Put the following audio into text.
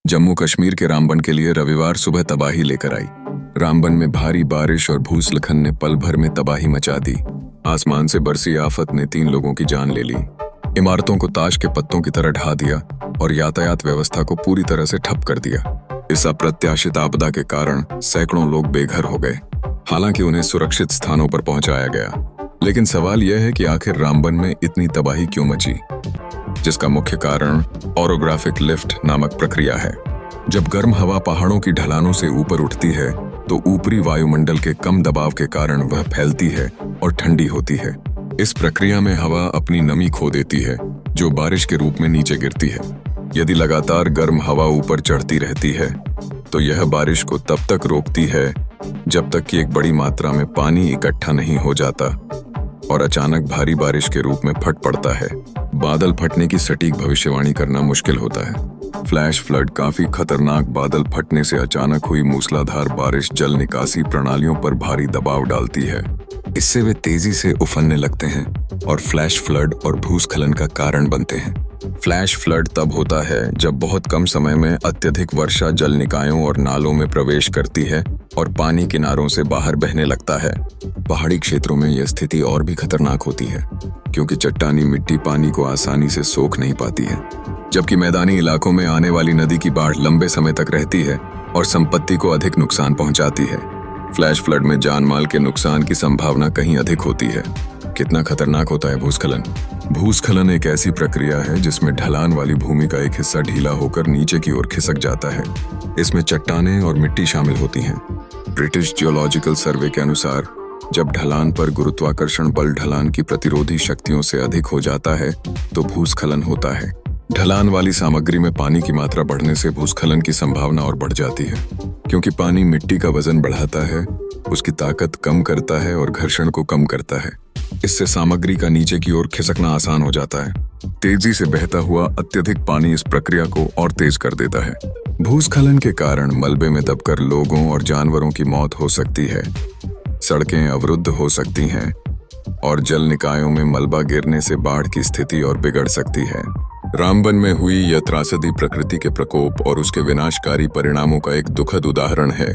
जम्मू कश्मीर के रामबन के लिए रविवार सुबह तबाही लेकर आई। रामबन में भारी बारिश और भूस्खलन ने पल भर में तबाही मचा दी। आसमान से बरसी आफत ने 3 लोगों की जान ले ली, इमारतों को ताश के पत्तों की तरह ढा दिया और यातायात व्यवस्था को पूरी तरह से ठप कर दिया। इस अप्रत्याशित आपदा के कारण सैकड़ों लोग बेघर हो गए। हालांकि उन्हें सुरक्षित स्थानों पर पहुंचाया गया, लेकिन सवाल यह है कि आखिर रामबन में इतनी तबाही क्यों मची, जिसका मुख्य कारण ओरोग्राफिक लिफ्ट नामक प्रक्रिया है। जब गर्म हवा पहाड़ों की ढलानों से ऊपर उठती है तो ऊपरी वायुमंडल के कम दबाव के कारण वह फैलती है और ठंडी होती है। इस प्रक्रिया में हवा अपनी नमी खो देती है, जो बारिश के रूप में नीचे गिरती है। यदि लगातार गर्म हवा ऊपर चढ़ती रहती है तो यह बारिश को तब तक रोकती है जब तक कि एक बड़ी मात्रा में पानी इकट्ठा नहीं हो जाता और अचानक भारी बारिश के रूप में फट पड़ता है। बादल फटने की सटीक भविष्यवाणी करना मुश्किल होता है। फ्लैश फ्लड काफी खतरनाक बादल फटने से अचानक हुई मूसलाधार बारिश जल निकासी प्रणालियों पर भारी दबाव डालती है। इससे वे तेजी से उफनने लगते हैं और फ्लैश फ्लड और भूस्खलन का कारण बनते हैं। फ्लैश फ्लड तब होता है जब बहुत कम समय में अत्यधिक वर्षा जल निकायों और नालों में प्रवेश करती है और पानी किनारों से बाहर बहने लगता है। पहाड़ी क्षेत्रों में यह स्थिति और भी खतरनाक होती है, क्योंकि चट्टानी मिट्टी पानी को आसानी से सोख नहीं पाती है, जबकि मैदानी इलाकों में आने वाली नदी की बाढ़ लंबे समय तक रहती है और संपत्ति को अधिक नुकसान पहुंचाती है। फ्लैश फ्लड में जान माल के नुकसान की संभावना कहीं अधिक होती है। कितना खतरनाक होता है भूस्खलन। भूस्खलन एक ऐसी प्रक्रिया है जिसमें ढलान वाली भूमि का एक हिस्सा ढीला होकर नीचे की ओर खिसक जाता है। इसमें चट्टानें और मिट्टी शामिल होती हैं। ब्रिटिश जियोलॉजिकल सर्वे के अनुसार जब ढलान पर गुरुत्वाकर्षण बल ढलान की प्रतिरोधी शक्तियों से अधिक हो जाता है तो भूस्खलन होता है। ढलान वाली सामग्री में पानी की मात्रा बढ़ने से भूस्खलन की संभावना और बढ़ जाती है, क्योंकि पानी मिट्टी का वजन बढ़ाता है, उसकी ताकत कम करता है और घर्षण को कम करता है। इससे सामग्री का नीचे की ओर खिसकना आसान हो जाता है। तेजी से बहता हुआ अत्यधिक पानी इस प्रक्रिया को और तेज कर देता है। भूस्खलन के कारण मलबे में दबकर लोगों और जानवरों की मौत हो सकती है, सड़कें अवरुद्ध हो सकती हैं और जल निकायों में मलबा गिरने से बाढ़ की स्थिति और बिगड़ सकती है। रामबन में हुई यह त्रासदी प्रकृति के प्रकोप और उसके विनाशकारी परिणामों का एक दुखद उदाहरण है।